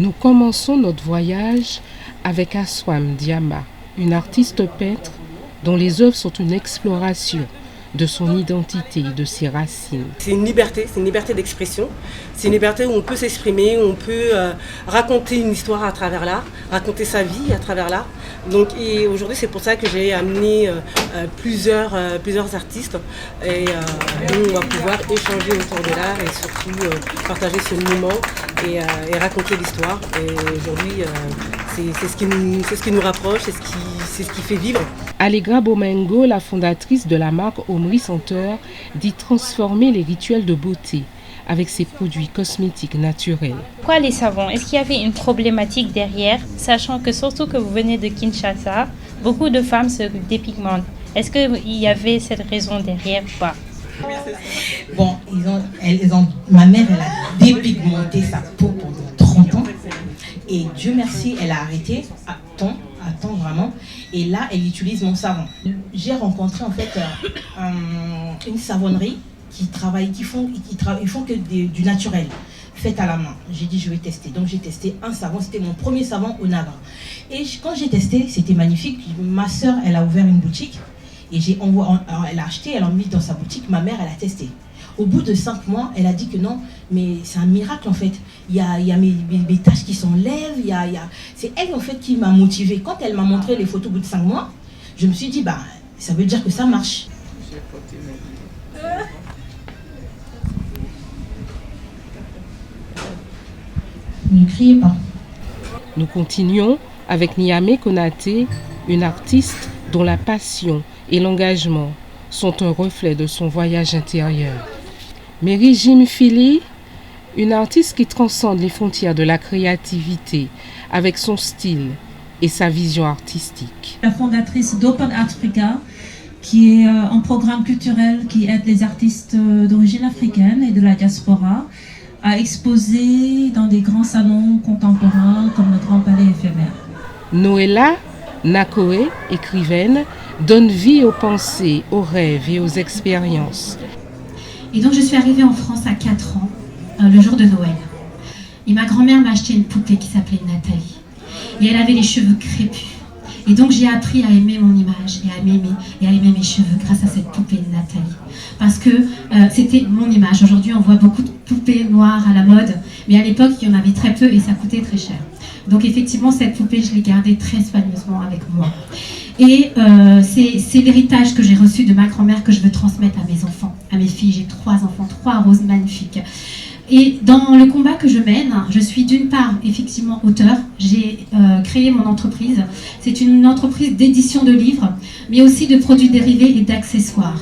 Nous commençons notre voyage avec Aswam Diama, une artiste peintre dont les œuvres sont une exploration de son identité et de ses racines. C'est une liberté d'expression, c'est une liberté où on peut s'exprimer, où on peut raconter une histoire à travers l'art, raconter sa vie à travers l'art. Donc, et aujourd'hui, c'est pour ça que j'ai amené plusieurs artistes et on va pouvoir échanger autour de l'art et surtout partager ce moment et raconter l'histoire. Et aujourd'hui, c'est ce qui nous rapproche, c'est ce qui fait vivre. Allegra Bomengo, la fondatrice de la marque Omri Senteur, dit transformer les rituels de beauté avec ses produits cosmétiques naturels. Pourquoi les savons? Est-ce qu'il y avait une problématique derrière, sachant que surtout que vous venez de Kinshasa, beaucoup de femmes se dépigmentent. Est-ce qu'il y avait cette raison derrière ou pas? Bon, ma mère, elle a dépigmenté sa peau pendant 30 ans. Et Dieu merci, elle a arrêté à temps vraiment. Et là, elle utilise mon savon. J'ai rencontré en fait une savonnerie ils font que du naturel, fait à la main. J'ai dit je vais tester. Donc j'ai testé un savon, c'était mon premier savon au Navre. Et quand j'ai testé, c'était magnifique. Ma soeur, elle a ouvert une boutique et elle a acheté, elle a mis dans sa boutique. Ma mère, elle a testé. Au bout de 5 mois, elle a dit que non, mais c'est un miracle en fait. Il y a mes taches qui s'enlèvent, c'est elle en fait qui m'a motivée. Quand elle m'a montré les photos au bout de 5 mois, je me suis dit, bah, ça veut dire que ça marche. Ne criez pas. Nous continuons avec Niamey Konaté, une artiste dont la passion et l'engagement sont un reflet de son voyage intérieur. Mary Jim Philly, une artiste qui transcende les frontières de la créativité avec son style et sa vision artistique. La fondatrice d'Open Art Africa, qui est un programme culturel qui aide les artistes d'origine africaine et de la diaspora à exposer dans des grands salons contemporains comme le Grand Palais éphémère. Noëlla Nakoé, écrivaine, donne vie aux pensées, aux rêves et aux expériences. Et donc je suis arrivée en France à 4 ans, le jour de Noël. Et ma grand-mère m'a acheté une poupée qui s'appelait Nathalie. Et elle avait les cheveux crépus. Et donc j'ai appris à aimer mon image et à aimer mes cheveux grâce à cette poupée de Nathalie. Parce que c'était mon image. Aujourd'hui on voit beaucoup de poupées noires à la mode, mais à l'époque il y en avait très peu et ça coûtait très cher. Donc effectivement cette poupée je l'ai gardée très soigneusement avec moi. Et c'est l'héritage que j'ai reçu de ma grand-mère que je veux transmettre à mes enfants, à mes filles. J'ai 3 enfants, 3 roses magnifiques. Et dans le combat que je mène, je suis d'une part effectivement auteur. J'ai créé mon entreprise. C'est une entreprise d'édition de livres, mais aussi de produits dérivés et d'accessoires.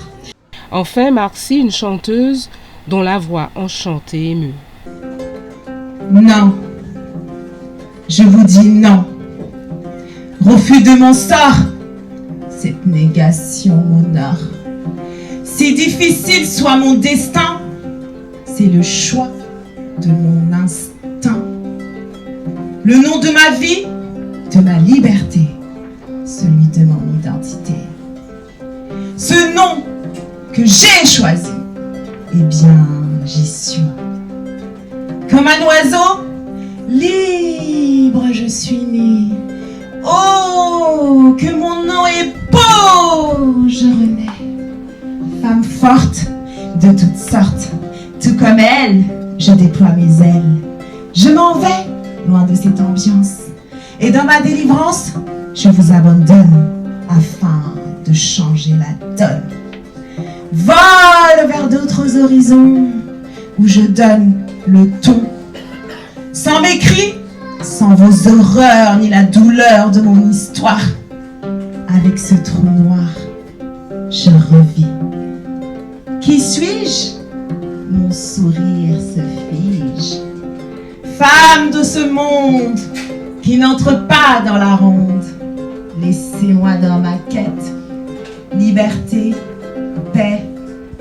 Enfin, Marcy, une chanteuse dont la voix enchante et émeut. Non. Je vous dis non. Refus de mon sort. Cette négation m'honore. Si difficile soit mon destin, c'est le choix de mon instinct. Le nom de ma vie, de ma liberté, celui de mon identité. Ce nom que j'ai choisi, eh bien, j'y suis. Comme un oiseau, libre je suis né. Oh, que mon nom est beau, je renais. Femme forte, de toutes sortes, tout comme elle, je déploie mes ailes. Je m'en vais, loin de cette ambiance. Et dans ma délivrance, je vous abandonne, afin de changer la donne. Vole vers d'autres horizons, où je donne le ton. Sans mes cris, sans vos horreurs, ni la douleur de mon histoire. Avec ce trou noir, je revis. Qui suis-je? Mon sourire se fige. Femme de ce monde qui n'entre pas dans la ronde, laissez-moi dans ma quête. Liberté, paix,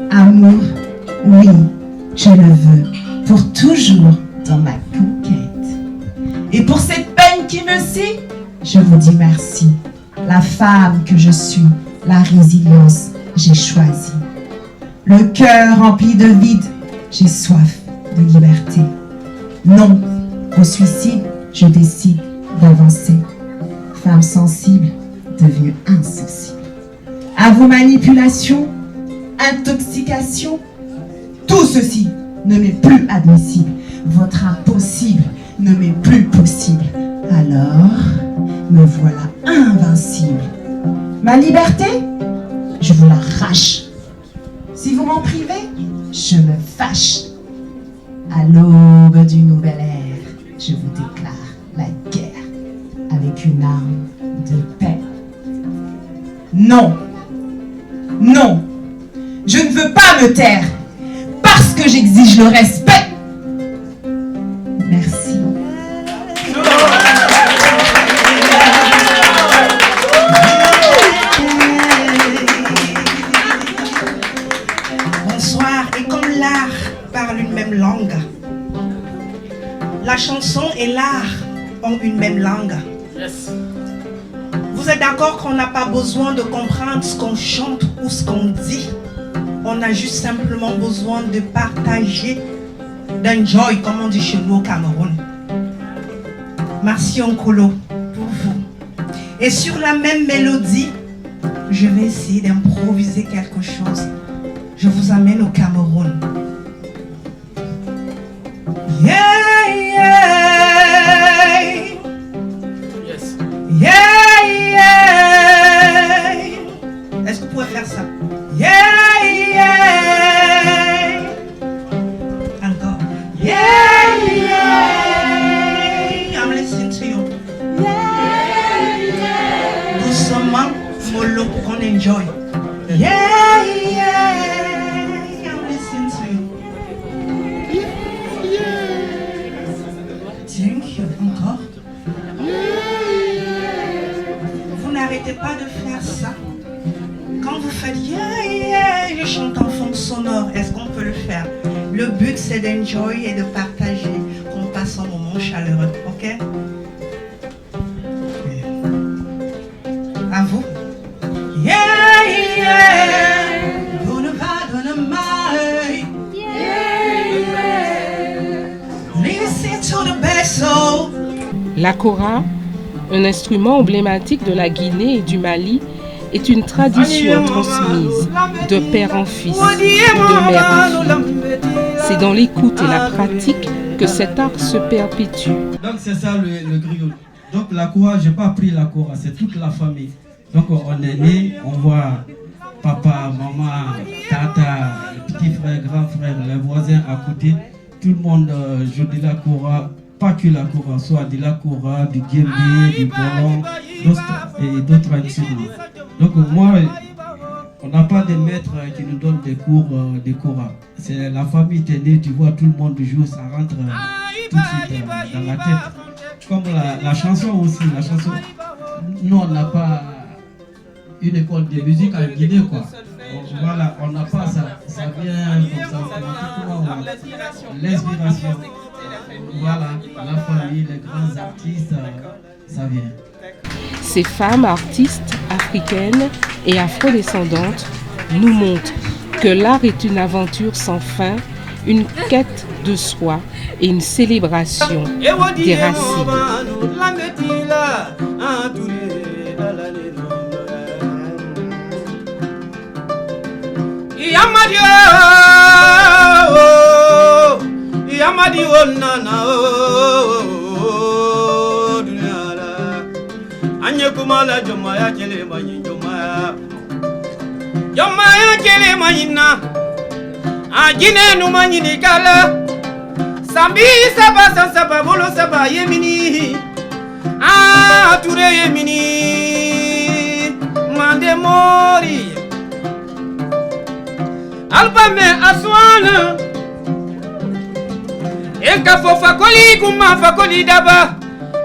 amour, oui, je le veux, pour toujours dans ma conquête. Et pour cette peine qui me scie, je vous dis merci. La femme que je suis, la résilience, j'ai choisi. Le cœur rempli de vide, j'ai soif de liberté. Non au suicide, je décide d'avancer. Femme sensible, devenue insensible. À vos manipulations, intoxications, tout ceci ne m'est plus admissible. Votre impossible ne m'est plus possible. Alors, me voilà invincible. Ma liberté, je vous l'arrache. Si vous m'en privez, je me fâche. À l'aube du nouvel ère, je vous déclare la guerre avec une arme de paix. Non, non, je ne veux pas me taire parce que j'exige le respect. Merci. Bonsoir, et comme l'art parle une même langue, la chanson et l'art ont une même langue. Vous êtes d'accord qu'on n'a pas besoin de comprendre ce qu'on chante ou ce qu'on dit? On a juste simplement besoin de partager, d'enjoy, comme on dit chez nous au Cameroun. Merci Onkolo pour vous. Et sur la même mélodie, je vais essayer d'improviser quelque chose. Je vous amène au Cameroun. Yeah, yeah. Yes. Yeah, yeah. Est-ce que vous pouvez faire ça? Yeah, yeah. Encore. Yeah, yeah. I'm listening to you. Yeah, yeah. Doucement, mollo pour qu'on enjoy. Yeah, yeah. I'm listening to you. Thank you. Encore. Vous n'arrêtez pas de faire ça. Quand vous faites yeah, yeah, je chante en fond sonore. Est-ce qu'on peut le faire? Le but, c'est d'enjoy et de partager, qu'on passe un moment chaleureux. Ok? À vous. Yeah, yeah. Donne pas, donne mal. Listen to the bass. La kora, un instrument emblématique de la Guinée et du Mali, est une tradition transmise de père en fils ou de mère en fille. C'est dans l'écoute et la pratique que cet art se perpétue. Donc c'est ça le griot. Donc la kora, je n'ai pas pris la kora, c'est toute la famille. Donc on est né, on voit papa, maman, tata, petit frère, grand frère, les voisins à côté. Tout le monde joue de la kora, pas que la kora, soit de la kora, du djembé, du bolon et d'autres instruments. Donc moi, on n'a pas de maître qui nous donne des cours de kora. C'est la famille qui est née, tu vois, tout le monde joue, ça rentre tout de suite dans la tête. Comme la chanson aussi, la chanson, nous on n'a pas une école de musique en Guinée, quoi. Voilà, on n'a pas ça, ça vient comme ça automatiquement, l'inspiration. Voilà, la famille, les grands artistes, ça vient. Ces femmes artistes africaines et afrodescendantes nous montrent que l'art est une aventure sans fin, une quête de soi et une célébration des racines. Kumala jomaya kele manyi jomaya kele manyina ajine no manyi ni kala sambi saba bolo saba yemini ture yemini mande mori albame aswana enka fofa koli kuma fakoli daba.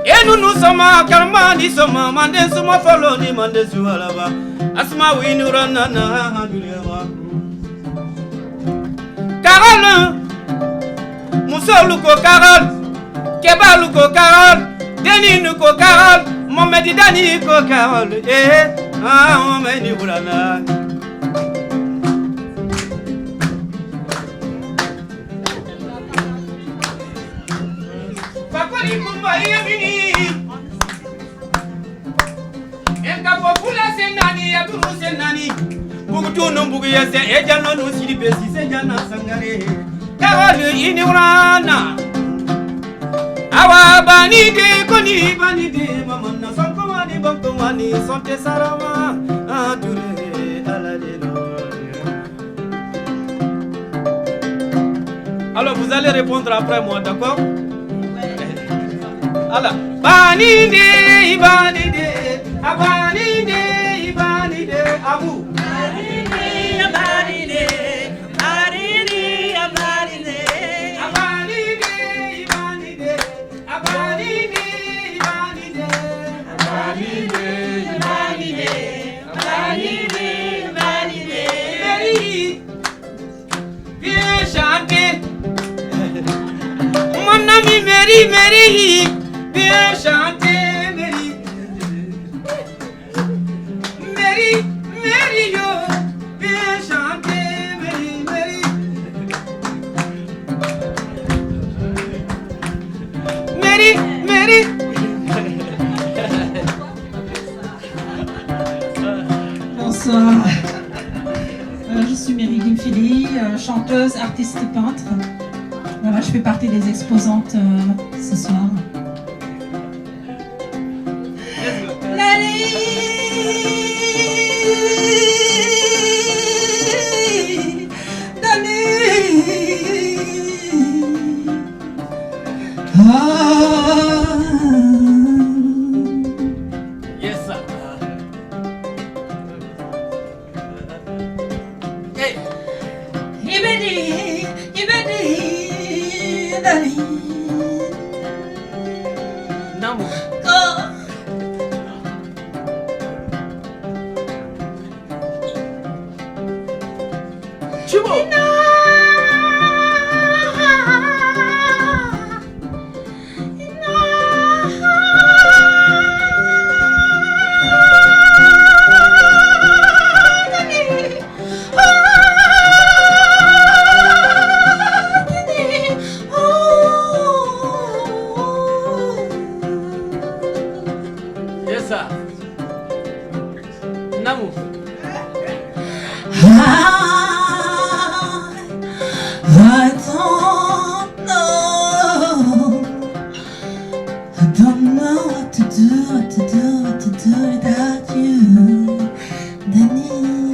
Et nous sommes calmement, nous sommes mandés, nous sommes follow, nous mandés sur la bas. Asma oui nous ranana dulewa. Carole, Moussouluko Carole, Kebaluko Carole, Deninuko Carole, Mohamed Dani ko Carole. On me ni burana. Fakoli kumba yemini enka popula senani ya turu senani bugutu no bugu yese ejano no siri besi sejana sangare kawalu iniurana awa banide koni banide mamana sankomani bankomani sonte sarama ature alalelo. Alors vous allez répondre après moi, d'accord? Alors, banide, banide, abanide, banide, abou. Banide, banide, banide, abanide, abanide, banide, abanide, banide, abanide, banide, abanide, banide. Viens chanter. Mon ami Mary, Mary, viens chanter, Mary. Mary, Mary, yo, viens chanter, Mary, Mary. Mary, Mary. Bonsoir. Je suis Mary Gimfili, chanteuse, artiste peintre. Voilà, je fais partie des exposantes ce soir. Yes, sir. Hey. Namo. Chibo. Yes, sir. Namo. I don't know what to do without you, Danny.